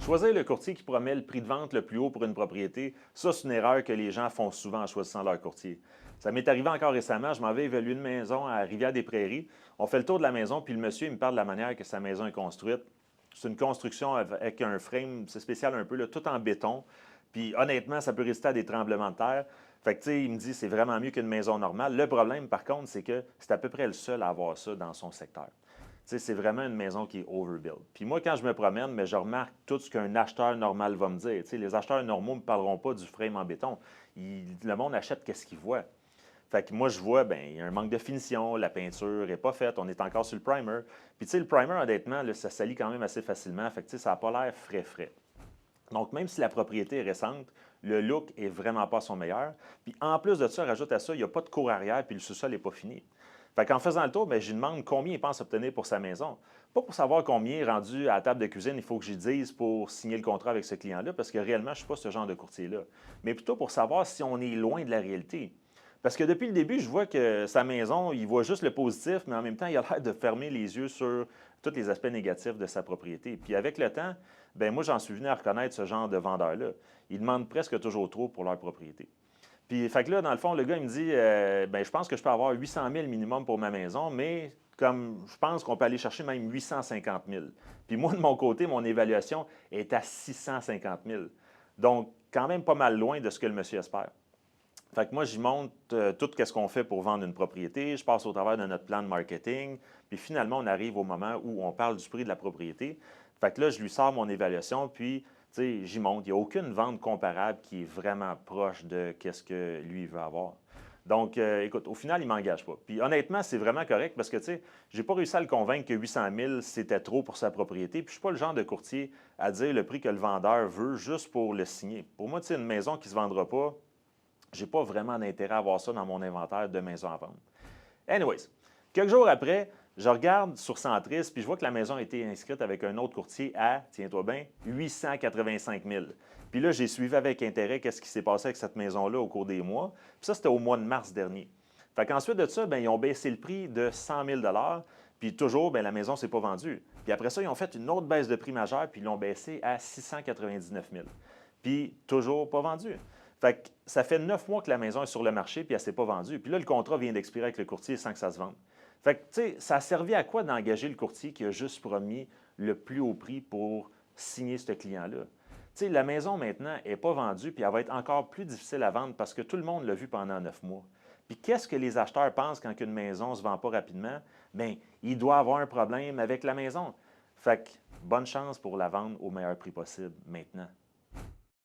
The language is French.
Choisir le courtier qui promet le prix de vente le plus haut pour une propriété, ça, c'est une erreur que les gens font souvent en choisissant leur courtier. Ça m'est arrivé encore récemment, je m'en vais évaluer une maison à Rivière-des-Prairies. On fait le tour de la maison, puis le monsieur il me parle de la manière que sa maison est construite. C'est une construction avec un frame, c'est spécial un peu, là, tout en béton. Puis honnêtement, ça peut résister à des tremblements de terre. Fait que, tu sais, il me dit c'est vraiment mieux qu'une maison normale. Le problème, par contre, c'est que c'est à peu près le seul à avoir ça dans son secteur. C'est vraiment une maison qui est overbuild. Puis moi, quand je me promène, mais je remarque tout ce qu'un acheteur normal va me dire. Les acheteurs normaux ne me parleront pas du frame en béton. Le monde achète qu'est-ce qu'il voit. Fait que moi, je vois, ben il y a un manque de finition, la peinture n'est pas faite, on est encore sur le primer. Puis tu sais, le primer, honnêtement, là, ça salit quand même assez facilement. Fait que tu sais, ça n'a pas l'air frais. Donc, même si la propriété est récente, le look est vraiment pas son meilleur. Puis en plus de ça, rajoute à ça, il n'y a pas de cour arrière, puis le sous-sol n'est pas fini. Fait qu'en faisant le tour, bien, je lui demande combien il pense obtenir pour sa maison. Pas pour savoir combien, rendu à la table de cuisine, il faut que j'y dise pour signer le contrat avec ce client-là, parce que réellement, je ne suis pas ce genre de courtier-là. Mais plutôt pour savoir si on est loin de la réalité. Parce que depuis le début, je vois que sa maison, il voit juste le positif, mais en même temps, il a l'air de fermer les yeux sur tous les aspects négatifs de sa propriété. Puis avec le temps, bien, moi, j'en suis venu à reconnaître ce genre de vendeurs-là. Ils demandent presque toujours trop pour leur propriété. Puis, fait que là, dans le fond, le gars, il me dit ben, je pense que je peux avoir 800 000 minimum pour ma maison, mais comme je pense qu'on peut aller chercher même 850 000. Puis moi, de mon côté, mon évaluation est à 650 000. Donc, quand même pas mal loin de ce que le monsieur espère. Fait que moi, j'y montre tout ce qu'on fait pour vendre une propriété. Je passe au travers de notre plan de marketing. Puis finalement, on arrive au moment où on parle du prix de la propriété. Fait que là, je lui sors mon évaluation, puis j'y montre. Il n'y a aucune vente comparable qui est vraiment proche de ce que lui veut avoir. Donc, écoute, au final, il ne m'engage pas. Puis honnêtement, c'est vraiment correct parce que, tu sais, je n'ai pas réussi à le convaincre que 800 000, c'était trop pour sa propriété. Puis je ne suis pas le genre de courtier à dire le prix que le vendeur veut juste pour le signer. Pour moi, tu sais, une maison qui ne se vendra pas, je n'ai pas vraiment d'intérêt à avoir ça dans mon inventaire de maisons à vendre. Anyways, quelques jours après, je regarde sur Centris, puis je vois que la maison a été inscrite avec un autre courtier à, tiens-toi bien, 885 000. Puis là, j'ai suivi avec intérêt qu'est-ce qui s'est passé avec cette maison-là au cours des mois. Puis ça, c'était au mois de mars dernier. Fait qu'ensuite de ça, bien, ils ont baissé le prix de 100 000 puis toujours, bien, la maison ne s'est pas vendue. Puis après ça, ils ont fait une autre baisse de prix majeure, puis ils l'ont baissé à 699 000. Puis toujours pas vendu. Fait que ça fait 9 mois que la maison est sur le marché, puis elle ne s'est pas vendue. Puis là, le contrat vient d'expirer avec le courtier sans que ça se vende. Fait que, tu sais, ça a servi à quoi d'engager le courtier qui a juste promis le plus haut prix pour signer ce client-là? Tu sais, la maison maintenant n'est pas vendue, puis elle va être encore plus difficile à vendre parce que tout le monde l'a vu pendant 9 mois. Puis qu'est-ce que les acheteurs pensent quand une maison ne se vend pas rapidement? Bien, il doit avoir un problème avec la maison. Fait que bonne chance pour la vendre au meilleur prix possible maintenant.